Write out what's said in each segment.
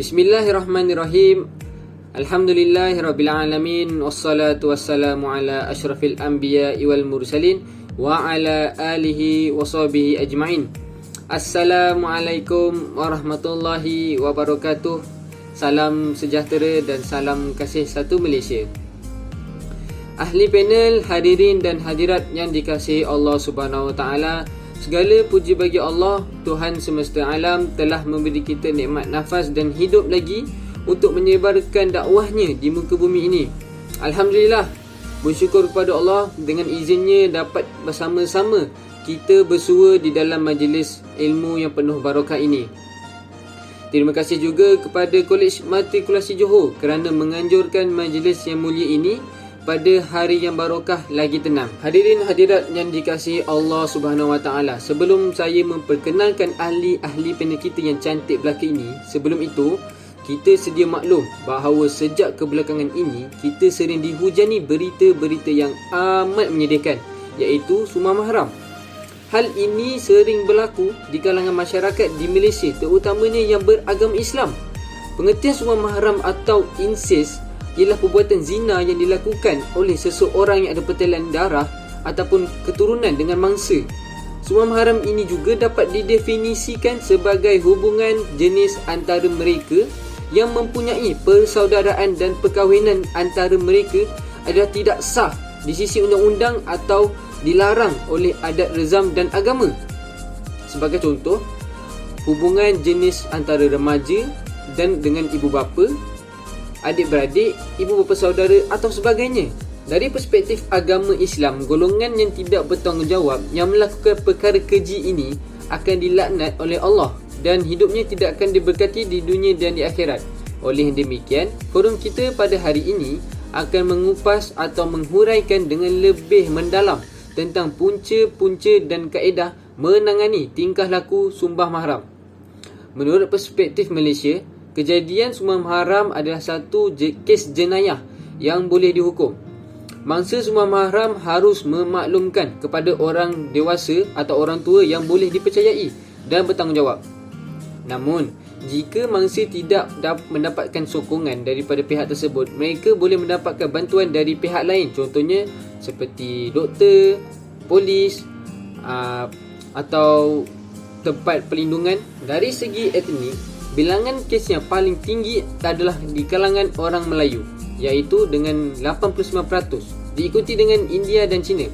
Bismillahirrahmanirrahim. Alhamdulillahirrabbilalamin. Wassalatu wassalamu ala ashrafil anbiya wal mursalin wa ala alihi wa sahbihi ajma'in. Assalamualaikum warahmatullahi wabarakatuh. Salam sejahtera dan salam kasih satu Malaysia. Ahli panel, hadirin dan hadirat yang dikasihi Allah Subhanahu Wa Taala, segala puji bagi Allah, Tuhan semesta alam telah memberi kita nikmat nafas dan hidup lagi untuk menyebarkan dakwahnya di muka bumi ini. Alhamdulillah, bersyukur kepada Allah dengan izinnya dapat bersama-sama kita bersua di dalam majlis ilmu yang penuh barakah ini. Terima kasih juga kepada Kolej Matrikulasi Johor kerana menganjurkan majlis yang mulia ini pada hari yang barakah lagi tenang. Hadirin hadirat yang dikasihi Allah Subhanahu Wa Taala, sebelum saya memperkenalkan ahli-ahli panel kita yang cantik belaka ini, sebelum itu kita sedia maklum bahawa sejak kebelakangan ini kita sering dihujani berita-berita yang amat menyedihkan, iaitu sumber mahram. Hal ini sering berlaku di kalangan masyarakat di Malaysia, terutamanya yang beragama Islam. Pengertian sumber mahram atau incest ialah perbuatan zina yang dilakukan oleh seseorang yang ada pertalian darah ataupun keturunan dengan mangsa. Sumber mahram ini juga dapat didefinisikan sebagai hubungan jenis antara mereka yang mempunyai persaudaraan dan perkahwinan antara mereka adalah tidak sah di sisi undang-undang atau dilarang oleh adat rezam dan agama. Sebagai contoh, hubungan jenis antara remaja dan dengan ibu bapa, adik-beradik, ibu bapa saudara atau sebagainya. Dari perspektif agama Islam, golongan yang tidak bertanggungjawab yang melakukan perkara keji ini akan dilaknat oleh Allah dan hidupnya tidak akan diberkati di dunia dan di akhirat. Oleh demikian, forum kita pada hari ini akan mengupas atau menghuraikan dengan lebih mendalam tentang punca-punca dan kaedah menangani tingkah laku sumbah mahram. Menurut perspektif Malaysia, kejadian sumber mahram adalah satu kes jenayah yang boleh dihukum. Mangsa sumber mahram harus memaklumkan kepada orang dewasa atau orang tua yang boleh dipercayai dan bertanggungjawab. Namun, jika mangsa tidak mendapatkan sokongan daripada pihak tersebut, mereka boleh mendapatkan bantuan dari pihak lain, contohnya seperti doktor, polis atau tempat perlindungan. Dari segi etnik, bilangan kes yang paling tinggi adalah di kalangan orang Melayu, iaitu dengan 89%, diikuti dengan India dan China.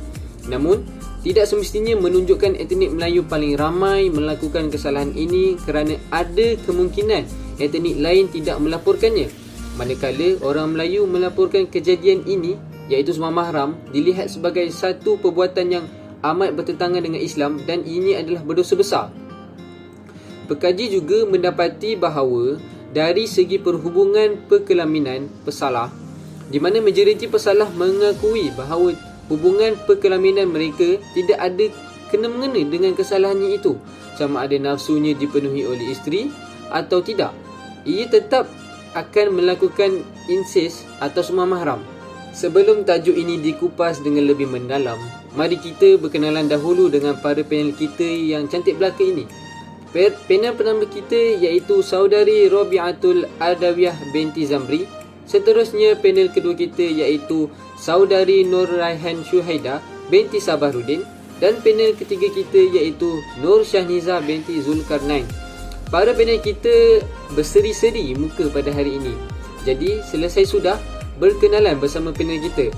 Namun, tidak semestinya menunjukkan etnik Melayu paling ramai melakukan kesalahan ini kerana ada kemungkinan etnik lain tidak melaporkannya. Manakala orang Melayu melaporkan kejadian ini, iaitu sumber mahram, dilihat sebagai satu perbuatan yang amat bertentangan dengan Islam dan ini adalah berdosa besar. Pekaji juga mendapati bahawa dari segi perhubungan perkelaminan pesalah, di mana majoriti pesalah mengakui bahawa hubungan perkelaminan mereka tidak ada kena-mengena dengan kesalahannya itu, sama ada nafsunya dipenuhi oleh isteri atau tidak, ia tetap akan melakukan incest atau sumber mahram. Sebelum tajuk ini dikupas dengan lebih mendalam, mari kita berkenalan dahulu dengan para panel kita yang cantik belaka ini. Panel pertama kita iaitu saudari Rabi'atul Adawiyah binti Zamri. Seterusnya panel kedua kita iaitu saudari Nur Raihan Syuhaida binti Sabahrudin. Dan panel ketiga kita iaitu Nur Syahniza binti Zulkarnain. Para panel kita berseri-seri muka pada hari ini. Jadi selesai sudah berkenalan bersama panel kita.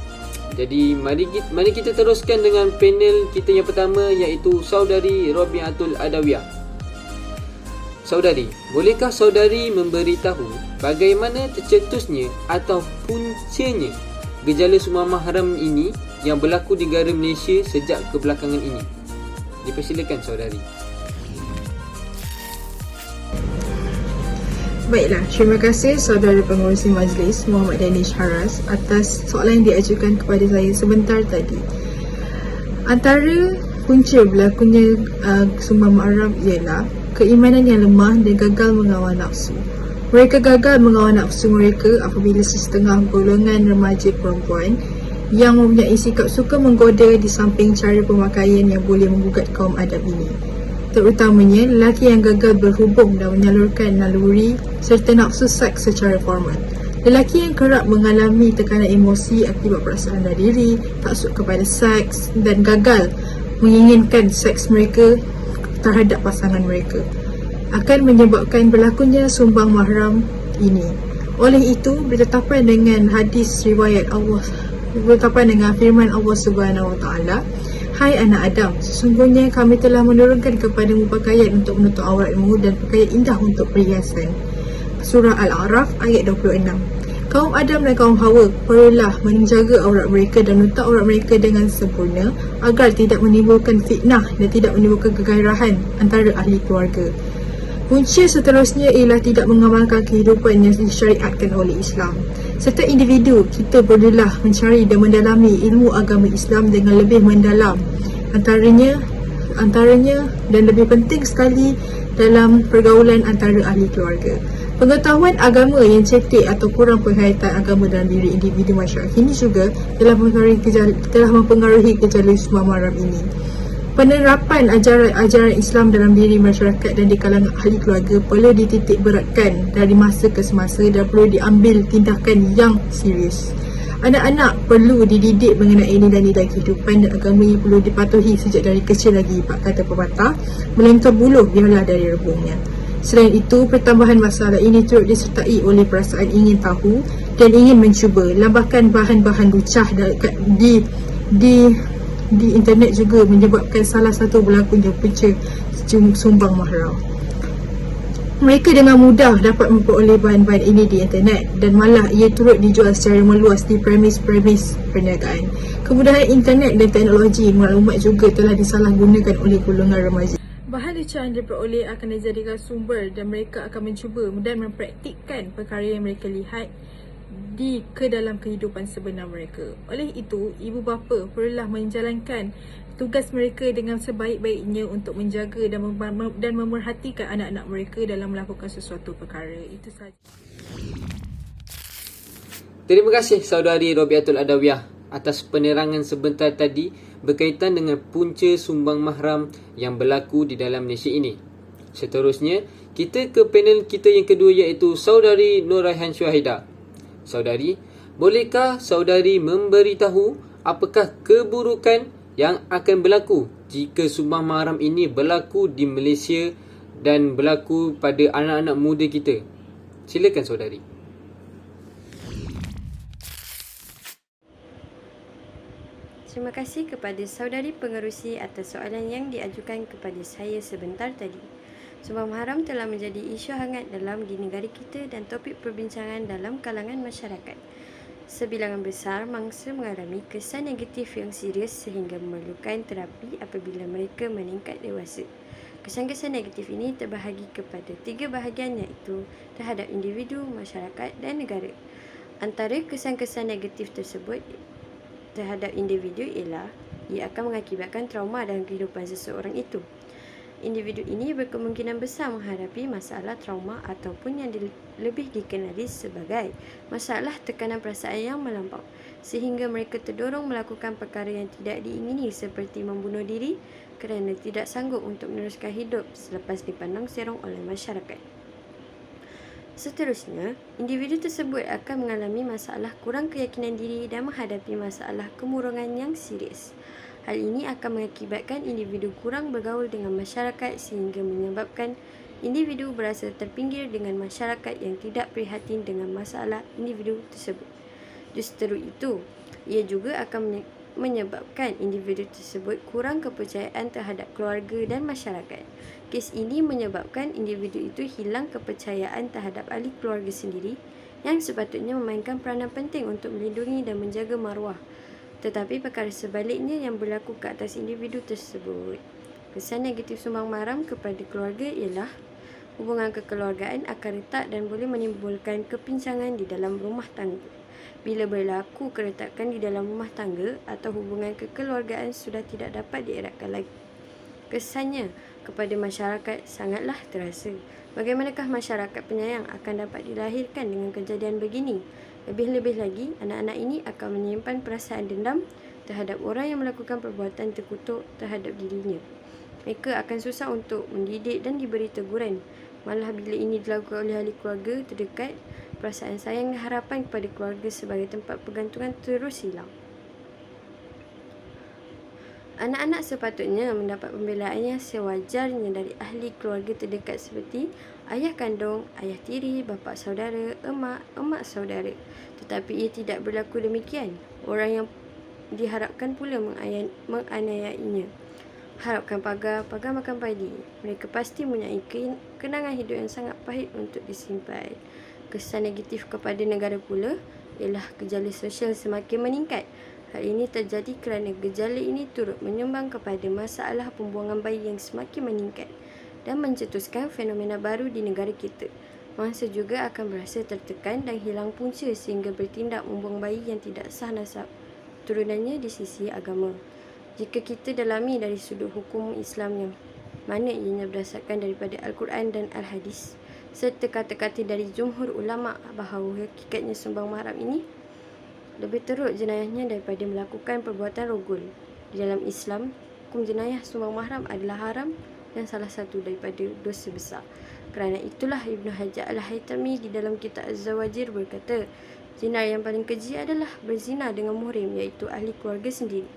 Jadi mari kita teruskan dengan panel kita yang pertama iaitu saudari Rabi'atul Adawiyah. Saudari, bolehkah saudari memberitahu bagaimana tercetusnya atau puncanya gejala sumber mahram ini yang berlaku di negara Malaysia sejak kebelakangan ini? Dipersilakan saudari. Baiklah, terima kasih saudara pengurusi majlis Muhammad Danish Haras atas soalan yang diajukan kepada saya sebentar tadi. Antara punca berlakunya sumber mahram ialah keimanan yang lemah dan gagal mengawal nafsu. Mereka gagal mengawal nafsu mereka apabila setengah golongan remaja perempuan yang mempunyai sikap suka menggoda di samping cara pemakaian yang boleh menggugat kaum adab ini. terutamanya lelaki yang gagal berhubung dan menyalurkan naluri serta nafsu seks secara formal. Lelaki yang kerap mengalami tekanan emosi akibat perasaan rendah diri, taksub kepada seks dan gagal menginginkan seks mereka terhadap pasangan mereka akan menyebabkan berlakunya sumbang mahram ini. Oleh itu, bertetapan dengan hadis riwayat Allah, bertetapan dengan firman Allah Subhanahu Wa Taala, "Hai anak Adam, sesungguhnya kami telah menurunkan kepadamu pakaian untuk menutup auratmu dan pakaian indah untuk perhiasan." Surah Al-A'raf ayat 26. Kaum Adam dan kaum Hawa perlulah menjaga aurat mereka dan menutup aurat mereka dengan sempurna agar tidak menimbulkan fitnah dan tidak menimbulkan kegairahan antara ahli keluarga. Punca seterusnya ialah tidak mengamalkan kehidupan yang disyariatkan oleh Islam. Serta individu, kita perlulah mencari dan mendalami ilmu agama Islam dengan lebih mendalam. Antaranya dan lebih penting sekali dalam pergaulan antara ahli keluarga. Pengetahuan agama yang cetek atau kurang penghayatan agama dalam diri individu masyarakat ini juga telah mempengaruhi gejala sumbang mahram ini. Penerapan ajaran Islam dalam diri masyarakat dan di kalangan ahli keluarga perlu dititik beratkan dari masa ke semasa dan perlu diambil tindakan yang serius. Anak-anak perlu dididik mengenai nilai-nilai kehidupan dan agama yang perlu dipatuhi sejak dari kecil lagi. Pak kata pepatah, melainkan buluh biarlah dari rebungnya. Selain itu, pertambahan masalah ini turut disertai oleh perasaan ingin tahu dan ingin mencuba. Lambakan bahan-bahan lucah di internet juga menyebabkan salah satu berlakunya punca sumbang mahram. Mereka dengan mudah dapat memperoleh bahan-bahan ini di internet dan malah ia turut dijual secara meluas di premis-premis perniagaan. Kemudahan internet dan teknologi maklumat juga telah disalahgunakan oleh golongan remaja. Bahan lucah yang diperoleh akan dijadikan sumber dan mereka akan mencuba dan mempraktikkan perkara yang mereka lihat ke dalam kehidupan sebenar mereka. Oleh itu, ibu bapa perlulah menjalankan tugas mereka dengan sebaik-baiknya untuk menjaga dan memerhatikan anak-anak mereka dalam melakukan sesuatu perkara. Itu sahaja. Terima kasih saudari Robiatul Adawiyah atas penerangan sebentar tadi berkaitan dengan punca sumbang mahram yang berlaku di dalam Malaysia ini. Seterusnya, kita ke panel kita yang kedua iaitu saudari Nur Raihan Syuhaidah. Saudari, bolehkah saudari memberitahu apakah keburukan yang akan berlaku jika sumbang mahram ini berlaku di Malaysia dan berlaku pada anak-anak muda kita? Silakan saudari. Terima kasih kepada saudari pengerusi atas soalan yang diajukan kepada saya sebentar tadi. Sumbang mahram telah menjadi isu hangat dalam di negara kita dan topik perbincangan dalam kalangan masyarakat. Sebilangan besar mangsa mengalami kesan negatif yang serius sehingga memerlukan terapi apabila mereka meningkat dewasa. Kesan-kesan negatif ini terbahagi kepada 3 bahagian iaitu terhadap individu, masyarakat dan negara. Antara kesan-kesan negatif tersebut terhadap individu ialah ia akan mengakibatkan trauma dalam kehidupan seseorang itu. Individu ini berkemungkinan besar menghadapi masalah trauma ataupun yang lebih dikenali sebagai masalah tekanan perasaan yang melampau sehingga mereka terdorong melakukan perkara yang tidak diingini seperti membunuh diri kerana tidak sanggup untuk meneruskan hidup selepas dipandang serong oleh masyarakat. Seterusnya, individu tersebut akan mengalami masalah kurang keyakinan diri dan menghadapi masalah kemurungan yang serius. Hal ini akan mengakibatkan individu kurang bergaul dengan masyarakat sehingga menyebabkan individu berasa terpinggir dengan masyarakat yang tidak prihatin dengan masalah individu tersebut. Justru itu, ia juga akan menyebabkan individu tersebut kurang kepercayaan terhadap keluarga dan masyarakat. Kes ini menyebabkan individu itu hilang kepercayaan terhadap ahli keluarga sendiri yang sepatutnya memainkan peranan penting untuk melindungi dan menjaga maruah. Tetapi perkara sebaliknya yang berlaku ke atas individu tersebut. Kesan negatif sumbang mahram kepada keluarga ialah hubungan kekeluargaan akan retak dan boleh menimbulkan kepincangan di dalam rumah tangga. Bila berlaku keretakan di dalam rumah tangga atau hubungan kekeluargaan sudah tidak dapat dieratkan lagi. Kesannya kepada masyarakat sangatlah terasa. Bagaimanakah masyarakat penyayang akan dapat dilahirkan dengan kejadian begini? Lebih-lebih lagi, anak-anak ini akan menyimpan perasaan dendam terhadap orang yang melakukan perbuatan terkutuk terhadap dirinya. mereka akan susah untuk mendidik dan diberi teguran. Malah bila ini dilakukan oleh ahli keluarga terdekat, perasaan sayang dan harapan kepada keluarga sebagai tempat pergantungan terus hilang. Anak-anak sepatutnya mendapat pembelaan yang sewajarnya dari ahli keluarga terdekat seperti ayah kandung, ayah tiri, bapa saudara, emak saudara. Tetapi ia tidak berlaku demikian. Orang yang diharapkan pula menganiayainya. Harapkan pagar makan padi. Mereka pasti mempunyai kenangan hidup yang sangat pahit untuk disimpan. Kesan negatif kepada negara pula ialah gejala sosial semakin meningkat. Hal ini terjadi kerana gejala ini turut menyumbang kepada masalah pembuangan bayi yang semakin meningkat dan mencetuskan fenomena baru di negara kita. Mangsa juga akan berasa tertekan dan hilang punca sehingga bertindak membuang bayi yang tidak sah nasab turunannya di sisi agama. Jika kita dalami dari sudut hukum Islam yang mana ianya berdasarkan daripada Al-Quran dan Al-Hadis serta kata-kata dari jumhur ulama bahawa hakikatnya sumbang mahram ini lebih teruk jenayahnya daripada melakukan perbuatan rogol. Di dalam Islam, hukum jenayah sumbang mahram adalah haram dan salah satu daripada dosa besar. Kerana itulah Ibn Hajar Al-Haytami di dalam kitab Az-Zawajir berkata, zina yang paling keji adalah berzina dengan muhrim, iaitu ahli keluarga sendiri.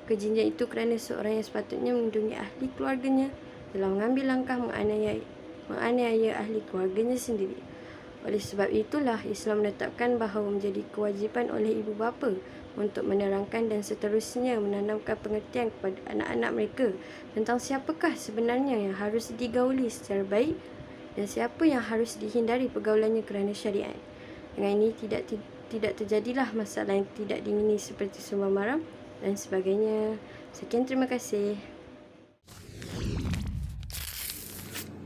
Kejinya itu kerana seorang yang sepatutnya melindungi ahli keluarganya telah mengambil langkah menganiaya ahli keluarganya sendiri. Oleh sebab itulah Islam menetapkan bahawa menjadi kewajipan oleh ibu bapa untuk menerangkan dan seterusnya menanamkan pengertian kepada anak-anak mereka tentang siapakah sebenarnya yang harus digauli secara baik dan siapa yang harus dihindari pergaulannya kerana syariat. Dengan ini tidak terjadilah masalah yang tidak diingini seperti sumbang mahram dan sebagainya. Sekian, terima kasih.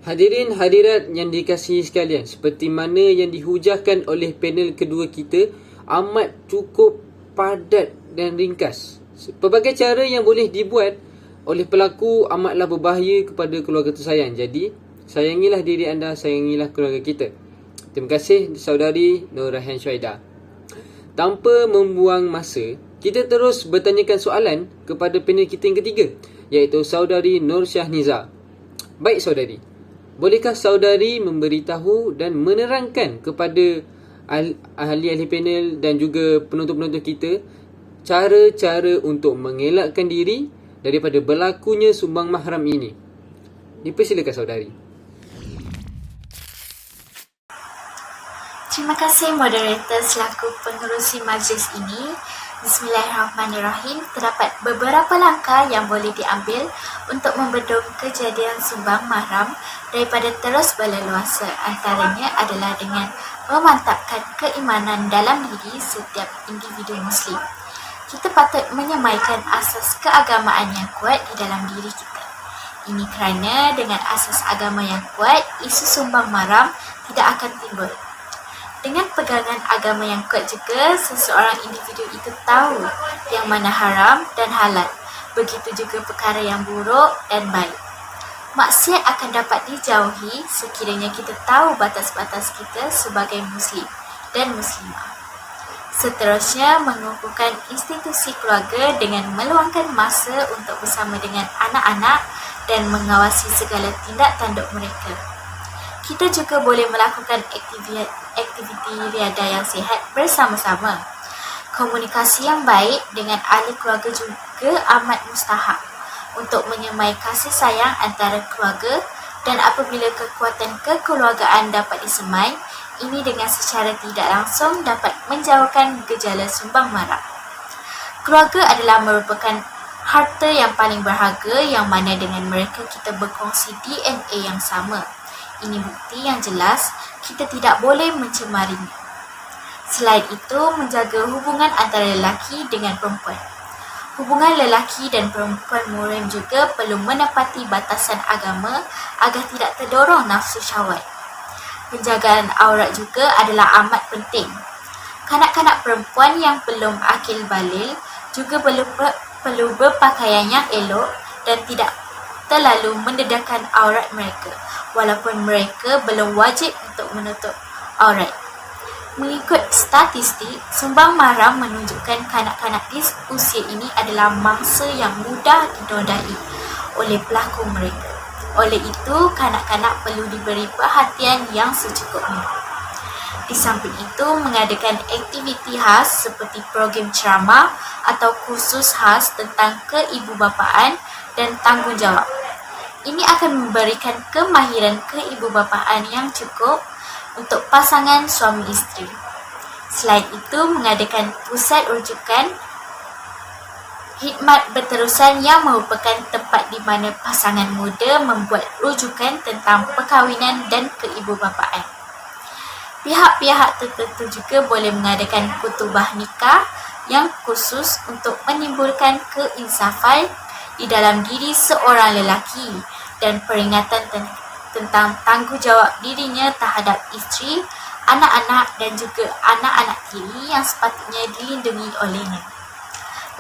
Hadirin hadirat yang dikasihi sekalian, seperti mana yang dihujahkan oleh panel kedua kita amat cukup padat dan ringkas. Pelbagai cara yang boleh dibuat oleh pelaku amatlah berbahaya kepada keluarga tersayang. Jadi, sayangilah diri anda, sayangilah keluarga kita. Terima kasih saudari Nur Rayhan Syuaidah. Tanpa membuang masa, kita terus bertanyakan soalan kepada panel kita yang ketiga, iaitu saudari Nur Syahniza. Baik saudari, bolehkah saudari memberitahu dan menerangkan kepada ahli-ahli panel dan juga penonton-penonton kita cara-cara untuk mengelakkan diri daripada berlakunya sumbang mahram ini? Dipersilakan saudari. Terima kasih moderator selaku pengerusi majlis ini. Bismillahirrahmanirrahim. Terdapat beberapa langkah yang boleh diambil untuk membendung kejadian sumbang mahram daripada terus berleluasa. Antaranya adalah dengan memantapkan keimanan dalam diri setiap individu Muslim. Kita patut menyemaikan asas keagamaan yang kuat di dalam diri kita. Ini kerana dengan asas agama yang kuat, isu sumbang mahram tidak akan timbul. Dengan pegangan agama yang kuat juga, seseorang individu itu tahu yang mana haram dan halal. Begitu juga perkara yang buruk dan baik. Maksiat akan dapat dijauhi sekiranya kita tahu batas-batas kita sebagai Muslim dan Muslimah. Seterusnya, mengukuhkan institusi keluarga dengan meluangkan masa untuk bersama dengan anak-anak dan mengawasi segala tindak tanduk mereka. Kita juga boleh melakukan aktiviti riadah yang sihat bersama-sama. Komunikasi yang baik dengan ahli keluarga juga amat mustahab untuk menyemai kasih sayang antara keluarga, dan apabila kekuatan kekeluargaan dapat disemai, ini dengan secara tidak langsung dapat menjauhkan gejala sumbang mahram. Keluarga adalah merupakan harta yang paling berharga yang mana dengan mereka kita berkongsi DNA yang sama. Ini bukti yang jelas kita tidak boleh mencemarinya. Selain itu, menjaga hubungan antara lelaki dengan perempuan. Hubungan lelaki dan perempuan muhrim juga perlu menepati batasan agama agar tidak terdorong nafsu syahwat. Penjagaan aurat juga adalah amat penting. Kanak-kanak perempuan yang belum akil baligh juga perlu berpakaian yang elok dan tidak terlalu mendedahkan aurat mereka, walaupun mereka belum wajib untuk menutup aurat. Mengikut statistik, sumbang mahram menunjukkan kanak-kanak di usia ini adalah mangsa yang mudah dinodai oleh pelakon mereka. Oleh itu, kanak-kanak perlu diberi perhatian yang secukupnya. Di samping itu, mengadakan aktiviti khas seperti program ceramah atau kursus khas tentang keibubapaan dan tanggungjawab. Ini akan memberikan kemahiran keibubapaan yang cukup untuk pasangan suami isteri. Selain itu, mengadakan pusat rujukan khidmat berterusan yang merupakan tempat di mana pasangan muda membuat rujukan tentang perkahwinan dan keibubapaan. Pihak-pihak tertentu juga boleh mengadakan kutubah nikah yang khusus untuk menimbulkan keinsafan di dalam diri seorang lelaki dan peringatan tentang tanggungjawab dirinya terhadap isteri, anak-anak dan juga anak-anak tiri yang sepatutnya dilindungi olehnya.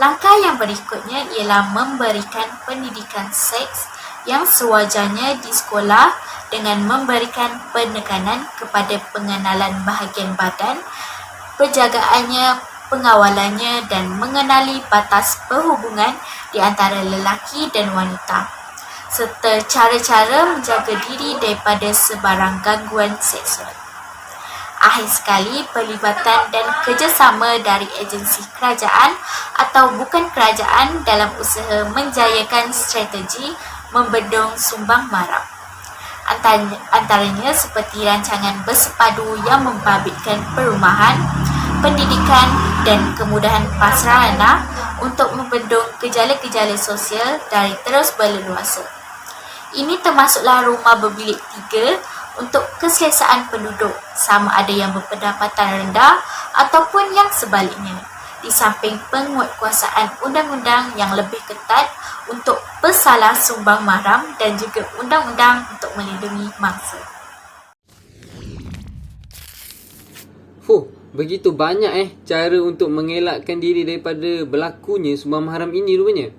Langkah yang berikutnya ialah memberikan pendidikan seks yang sewajarnya di sekolah dengan memberikan penekanan kepada pengenalan bahagian badan, penjagaannya, pengawalannya dan mengenali batas perhubungan di antara lelaki dan wanita, serta cara-cara menjaga diri daripada sebarang gangguan seksual. Akhir sekali, pelibatan dan kerjasama dari agensi kerajaan atau bukan kerajaan dalam usaha menjayakan strategi membendung sumbang maram. Antaranya seperti rancangan bersepadu yang membabitkan perumahan, pendidikan dan kemudahan prasarana untuk membendung gejala-gejala sosial dari terus berleluasa. Ini termasuklah rumah berbilik 3 untuk keselesaan penduduk, sama ada yang berpendapatan rendah ataupun yang sebaliknya, di samping penguatkuasaan undang-undang yang lebih ketat untuk pesalah sumbang mahram dan juga undang-undang untuk melindungi mangsa. Begitu banyak cara untuk mengelakkan diri daripada berlakunya sumbang mahram ini rupanya.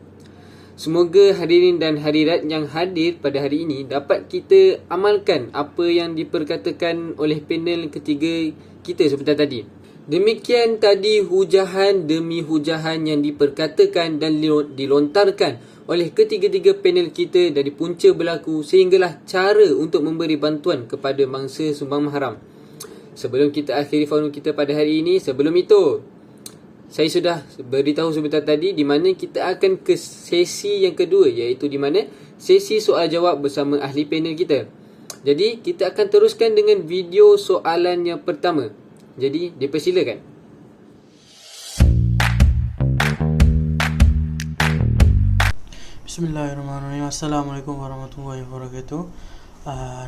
Semoga hadirin dan hadirat yang hadir pada hari ini dapat kita amalkan apa yang diperkatakan oleh panel ketiga kita sebentar tadi. Demikian tadi hujahan demi hujahan yang diperkatakan dan dilontarkan oleh ketiga-tiga panel kita dari punca berlaku sehinggalah cara untuk memberi bantuan kepada mangsa sumbang mahram. Sebelum kita akhiri forum kita pada hari ini, sebelum itu saya sudah beritahu sebentar tadi di mana kita akan ke sesi yang kedua, iaitu di mana sesi soal jawab bersama ahli panel kita. Jadi kita akan teruskan dengan video soalan yang pertama. Jadi dipersilakan. Bismillahirrahmanirrahim. Assalamualaikum warahmatullahi wabarakatuh.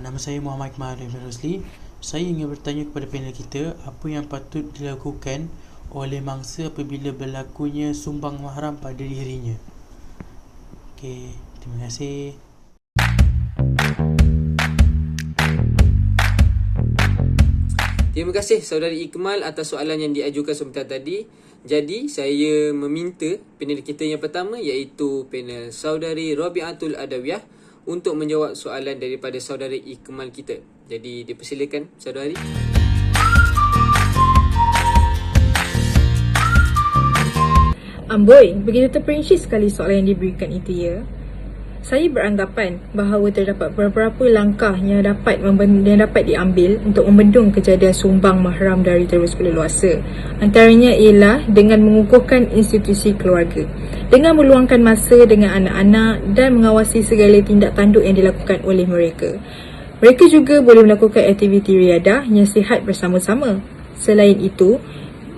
Nama saya Muhammad Ikmal bin Rosli. Saya ingin bertanya kepada panel kita, apa yang patut dilakukan oleh mangsa apabila berlakunya sumbang mahram pada dirinya. Okey, terima kasih. Terima kasih saudari Ikmal atas soalan yang diajukan sebentar tadi. Jadi saya meminta panel kita yang pertama, iaitu panel saudari Rabi'atul Adawiyah, untuk menjawab soalan daripada saudari Ikmal kita. Jadi dipersilakan saudari. Amboi, begitu terperinci sekali soalan yang diberikan itu ya. Saya beranggapan bahawa terdapat beberapa langkah yang dapat diambil untuk membendung kejadian sumbang mahram dari terus berleluasa. Antaranya ialah dengan mengukuhkan institusi keluarga, dengan meluangkan masa dengan anak-anak dan mengawasi segala tindak tanduk yang dilakukan oleh mereka. Mereka juga boleh melakukan aktiviti riadah yang sihat bersama-sama. Selain itu,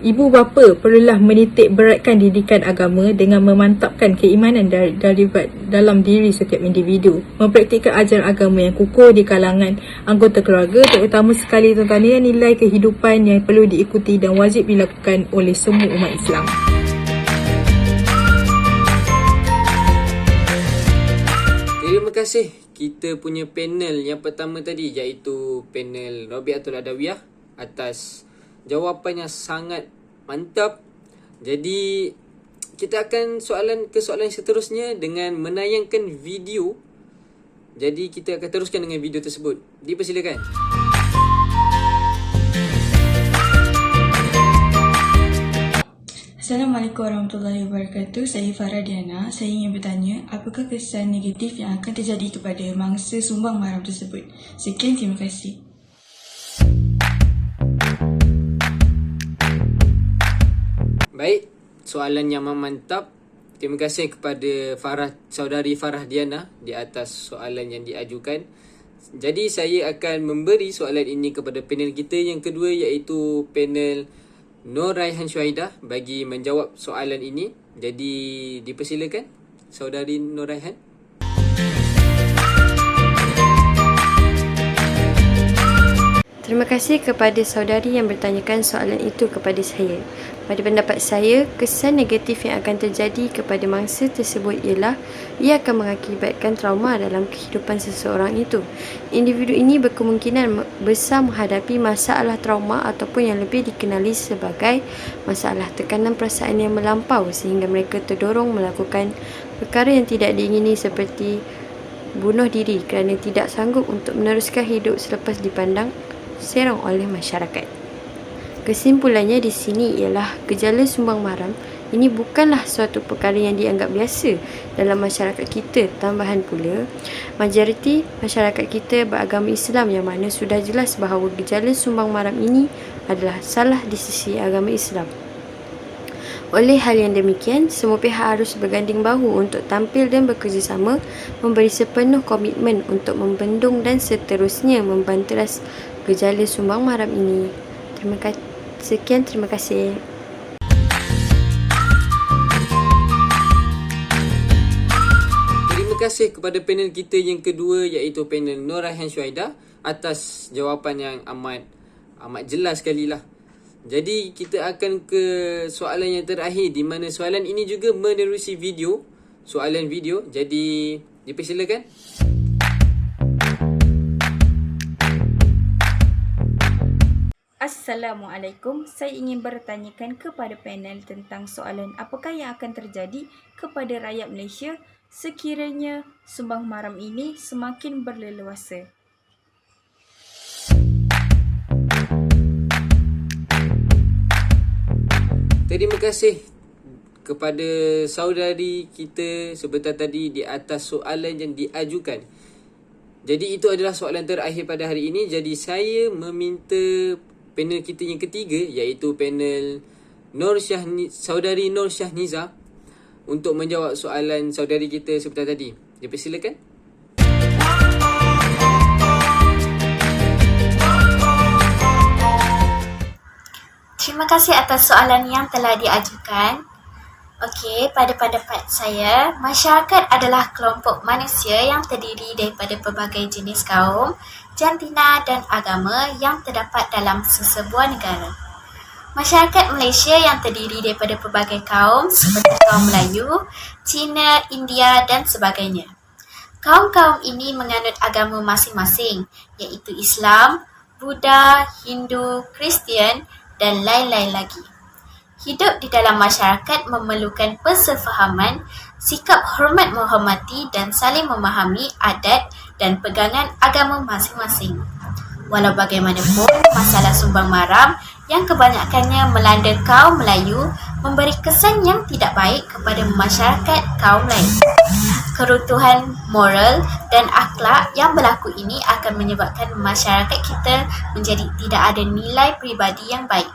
ibu bapa perlulah menitik beratkan didikan agama dengan memantapkan keimanan dalam diri setiap individu, mempraktikkan ajaran agama yang kukuh di kalangan anggota keluarga, terutama sekali tentang nilai kehidupan yang perlu diikuti dan wajib dilakukan oleh semua umat Islam. Terima kasih kita punya panel yang pertama tadi, iaitu panel Rabi'atul Adawiyah, atas jawapan yang sangat mantap. Jadi kita akan soalan yang seterusnya dengan menayangkan video. Jadi kita akan teruskan dengan video tersebut. Dipersilakan. Assalamualaikum warahmatullahi wabarakatuh. Saya Farah Diana. Saya ingin bertanya, apakah kesan negatif yang akan terjadi kepada mangsa sumbang mahram tersebut? Sekian, terima kasih. Baik, soalan yang memantap. Terima kasih kepada saudari Farah Diana di atas soalan yang diajukan. Jadi saya akan memberi soalan ini kepada panel kita yang kedua, iaitu panel Nur Raihan Syuhaidah bagi menjawab soalan ini. Jadi dipersilakan saudari Nur Raihan. Terima kasih kepada saudari yang bertanyakan soalan itu kepada saya. Pada pendapat saya, kesan negatif yang akan terjadi kepada mangsa tersebut ialah ia akan mengakibatkan trauma dalam kehidupan seseorang itu. Individu ini berkemungkinan besar menghadapi masalah trauma ataupun yang lebih dikenali sebagai masalah tekanan perasaan yang melampau sehingga mereka terdorong melakukan perkara yang tidak diingini seperti bunuh diri kerana tidak sanggup untuk meneruskan hidup selepas dipandang serang oleh masyarakat. Kesimpulannya di sini ialah gejala sumbang mahram ini bukanlah suatu perkara yang dianggap biasa dalam masyarakat kita. Tambahan pula, majoriti masyarakat kita beragama Islam yang mana sudah jelas bahawa gejala sumbang mahram ini adalah salah di sisi agama Islam. Oleh hal yang demikian, semua pihak harus berganding bahu untuk tampil dan bekerjasama memberi sepenuh komitmen untuk membendung dan seterusnya membanteras gejala sumbang mahram ini. Sekian, terima kasih. Terima kasih kepada panel kita yang kedua, iaitu panel Nur Raihan Syuhaidah atas jawapan yang amat jelas sekali lah. Jadi kita akan ke soalan yang terakhir, di mana soalan ini juga menerusi soalan video. Jadi dipersilakan. Assalamualaikum. Saya ingin bertanyakan kepada panel tentang soalan apakah yang akan terjadi kepada rakyat Malaysia sekiranya sumbang mahram ini semakin berleluasa. Terima kasih kepada saudari kita sebentar tadi di atas soalan yang diajukan. Jadi itu adalah soalan terakhir pada hari ini. Jadi saya meminta panel kita yang ketiga, iaitu panel saudari Nur Syahniza untuk menjawab soalan saudari kita sebentar tadi. Dipersilakan. Terima kasih atas soalan yang telah diajukan. Okey, pada pendapat saya, masyarakat adalah kelompok manusia yang terdiri daripada pelbagai jenis kaum, jantina dan agama yang terdapat dalam sesebuah negara. Masyarakat Malaysia yang terdiri daripada pelbagai kaum seperti kaum Melayu, Cina, India dan sebagainya. Kaum-kaum ini menganut agama masing-masing, iaitu Islam, Buddha, Hindu, Kristian dan lain-lain lagi. Hidup di dalam masyarakat memerlukan persefahaman, sikap hormat menghormati dan saling memahami adat dan pegangan agama masing-masing. Walau bagaimanapun, masalah sumbang mahram yang kebanyakannya melanda kaum Melayu memberi kesan yang tidak baik kepada masyarakat kaum lain. Keruntuhan moral dan akhlak yang berlaku ini akan menyebabkan masyarakat kita menjadi tidak ada nilai peribadi yang baik.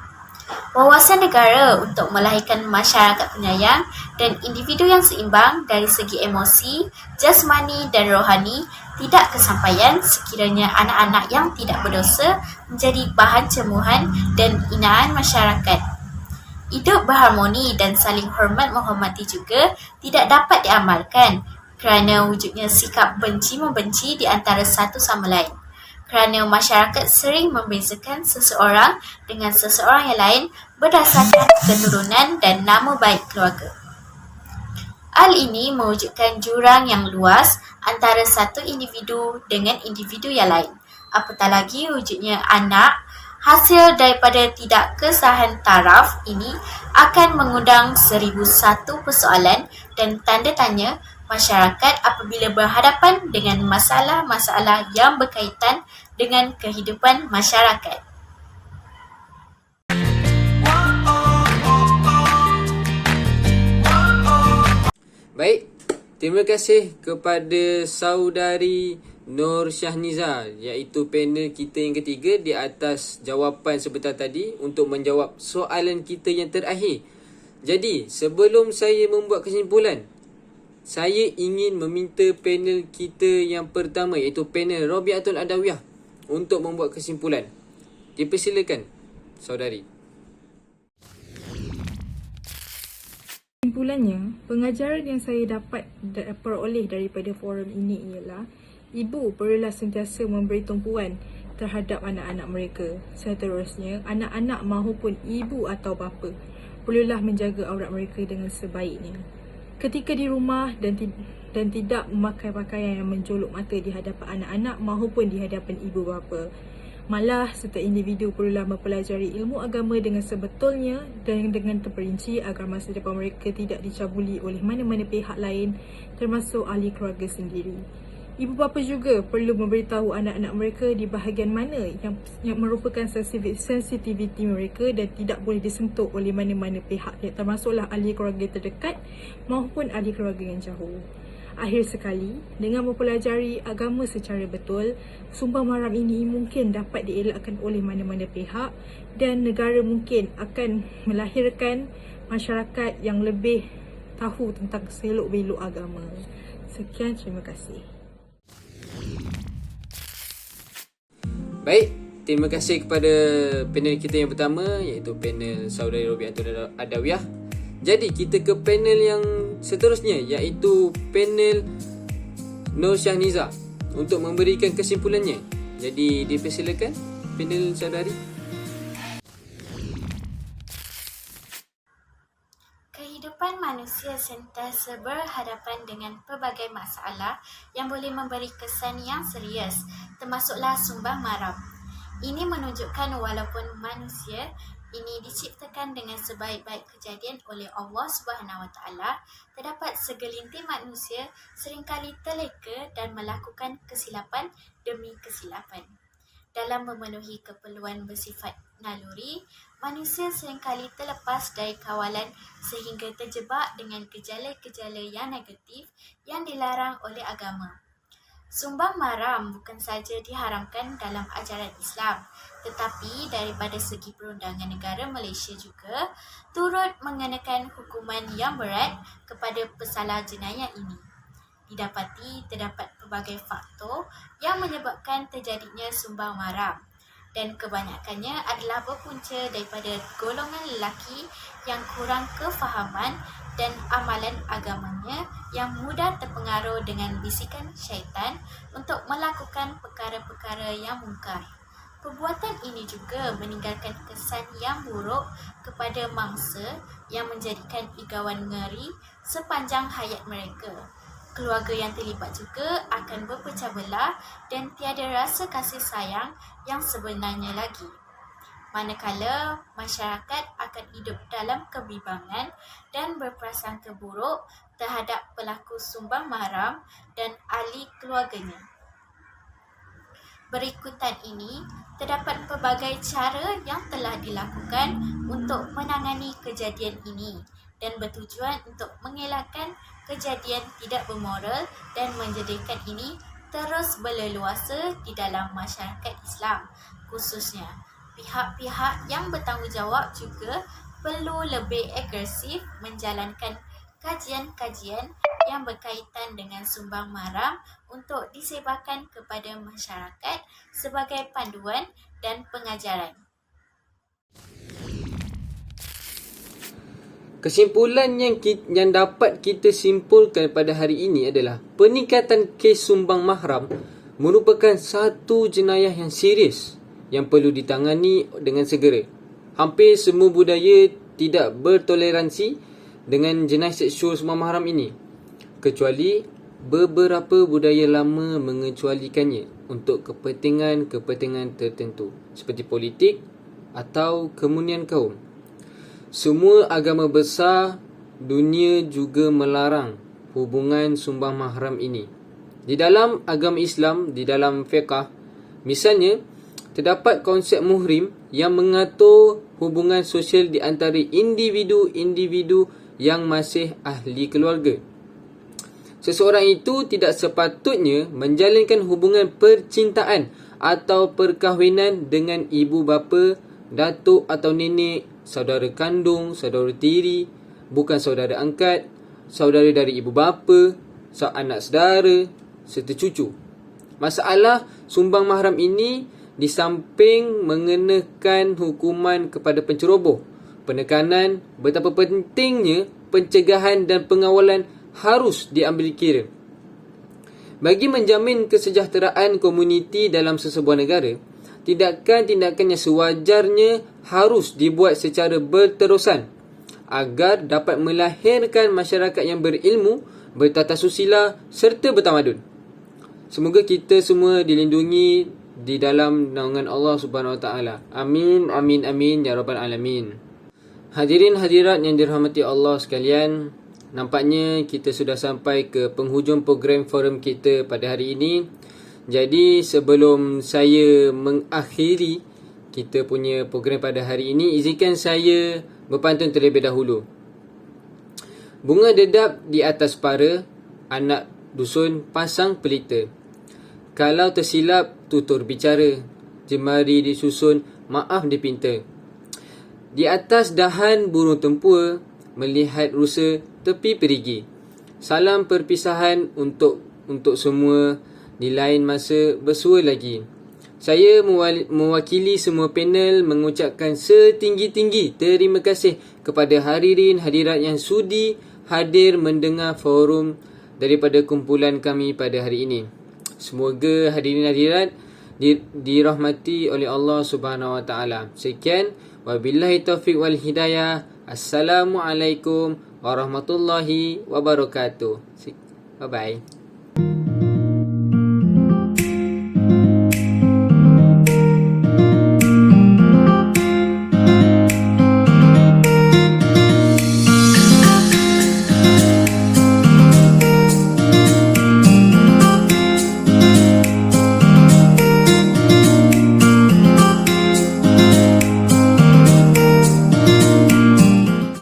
Wawasan negara untuk melahirkan masyarakat penyayang dan individu yang seimbang dari segi emosi, jasmani dan rohani tidak kesampaian sekiranya anak-anak yang tidak berdosa menjadi bahan cemuhan dan hinaan masyarakat. Hidup berharmoni dan saling hormat menghormati juga tidak dapat diamalkan kerana wujudnya sikap benci-membenci di antara satu sama lain. Kerana masyarakat sering membezakan seseorang dengan seseorang yang lain berdasarkan keturunan dan nama baik keluarga. Hal ini mewujudkan jurang yang luas antara satu individu dengan individu yang lain. Apatah lagi wujudnya anak, hasil daripada tidak kesahan taraf ini akan mengundang 1001 persoalan dan tanda tanya masyarakat apabila berhadapan dengan masalah-masalah yang berkaitan dengan kehidupan masyarakat. Baik, terima kasih kepada saudari Nur Syahniza, iaitu panel kita yang ketiga di atas jawapan sebentar tadi untuk menjawab soalan kita yang terakhir. Jadi, sebelum saya membuat kesimpulan, saya ingin meminta panel kita yang pertama, iaitu panel Robiatul Adawiyah, untuk membuat kesimpulan. Dipersilakan, saudari. Kesimpulannya, pengajaran yang saya dapat peroleh daripada forum ini ialah ibu perlulah sentiasa memberi tumpuan terhadap anak-anak mereka. Seterusnya, anak-anak mahupun ibu atau bapa perlulah menjaga aurat mereka dengan sebaiknya. Ketika di rumah dan tidak memakai pakaian yang menjolok mata di hadapan anak-anak mahupun di hadapan ibu bapa. Malah, setiap individu perlulah mempelajari ilmu agama dengan sebetulnya dan dengan terperinci agar masa depan mereka tidak dicabuli oleh mana-mana pihak lain termasuk ahli keluarga sendiri. Ibu bapa juga perlu memberitahu anak-anak mereka di bahagian mana yang merupakan sensitiviti mereka dan tidak boleh disentuh oleh mana-mana pihak, termasuklah ahli keluarga terdekat maupun ahli keluarga yang jauh. Akhir sekali, dengan mempelajari agama secara betul, sumbang mahram ini mungkin dapat dielakkan oleh mana-mana pihak dan negara mungkin akan melahirkan masyarakat yang lebih tahu tentang selok-belok agama. Sekian, terima kasih. Baik, terima kasih kepada panel kita yang pertama, iaitu panel saudari Robiatul Adawiyah. Jadi kita ke panel yang seterusnya, iaitu panel Nur Syahniza untuk memberikan kesimpulannya. Jadi dipersilakan panel saudari. Kehidupan manusia sentiasa berhadapan dengan pelbagai masalah yang boleh memberi kesan yang serius, termasuklah sumbang mahram. Ini menunjukkan walaupun manusia ini diciptakan dengan sebaik-baik kejadian oleh Allah SWT, terdapat segelintir manusia seringkali terleka dan melakukan kesilapan demi kesilapan. Dalam memenuhi keperluan bersifat naluri, manusia seringkali terlepas dari kawalan sehingga terjebak dengan gejala-gejala yang negatif yang dilarang oleh agama. Sumbang mahram bukan saja diharamkan dalam ajaran Islam, tetapi daripada segi perundangan negara Malaysia juga turut mengenakan hukuman yang berat kepada pesalah jenayah ini. Didapati terdapat pelbagai faktor yang menyebabkan terjadinya sumbang mahram dan kebanyakannya adalah berpunca daripada golongan lelaki yang kurang kefahaman dan amalan agamanya yang mudah terpengaruh dengan bisikan syaitan untuk melakukan perkara-perkara yang mungkar. Perbuatan ini juga meninggalkan kesan yang buruk kepada mangsa yang menjadikan igawan ngeri sepanjang hayat mereka. Keluarga yang terlibat juga akan berpecah belah dan tiada rasa kasih sayang yang sebenarnya lagi. Manakala masyarakat akan hidup dalam kebimbangan dan berprasangka buruk terhadap pelaku sumbang mahram dan ahli keluarganya. Berikutan ini, terdapat pelbagai cara yang telah dilakukan untuk menangani kejadian ini dan bertujuan untuk mengelakkan kejadian tidak bermoral dan menjadikan ini terus berleluasa di dalam masyarakat Islam. Khususnya, pihak-pihak yang bertanggungjawab juga perlu lebih agresif menjalankan kajian-kajian yang berkaitan dengan sumbang mahram untuk disebarkan kepada masyarakat sebagai panduan dan pengajaran. Kesimpulan yang dapat kita simpulkan pada hari ini adalah peningkatan kes sumbang mahram merupakan satu jenayah yang serius yang perlu ditangani dengan segera. Hampir semua budaya tidak bertoleransi dengan jenayah seksual sumbang mahram ini, kecuali beberapa budaya lama mengecualikannya untuk kepentingan tertentu seperti politik atau kemunian kaum. Semua agama besar dunia juga melarang hubungan sumbang mahram ini. Di dalam agama Islam, di dalam fiqh, misalnya, terdapat konsep muhrim yang mengatur hubungan sosial di antara individu-individu yang masih ahli keluarga. Seseorang itu tidak sepatutnya menjalinkan hubungan percintaan atau perkahwinan dengan ibu bapa, datuk atau nenek, saudara kandung, saudara tiri, bukan saudara angkat, saudara dari ibu bapa, anak saudara, serta cucu. Masalah sumbang mahram ini di samping mengenakan hukuman kepada penceroboh, penekanan betapa pentingnya pencegahan dan pengawalan harus diambil kira. Bagi menjamin kesejahteraan komuniti dalam sesebuah negara, tindakan-tindakan yang sewajarnya harus dibuat secara berterusan agar dapat melahirkan masyarakat yang berilmu, bertata susila serta bertamadun. Semoga kita semua dilindungi di dalam naungan Allah Subhanahu Wa Taala. Amin, amin, amin ya rabbal alamin. Hadirin hadirat yang dirahmati Allah sekalian, nampaknya kita sudah sampai ke penghujung program forum kita pada hari ini. Jadi sebelum saya mengakhiri kita punya program pada hari ini, izinkan saya berpantun terlebih dahulu. Bunga dedap di atas para, anak dusun pasang pelita. Kalau tersilap tutur bicara, jemari disusun maaf dipinta. Di atas dahan burung tempua, melihat rusa tepi perigi. Salam perpisahan untuk semua, di lain masa bersua lagi. Saya mewakili semua panel mengucapkan setinggi-tinggi terima kasih kepada hadirin hadirat yang sudi hadir mendengar forum daripada kumpulan kami pada hari ini. Semoga hadirin hadirat dirahmati oleh Allah Subhanahu Wa Taala. Sekian, wabillahi taufiq wal hidayah. Assalamualaikum warahmatullahi wabarakatuh. Bye bye.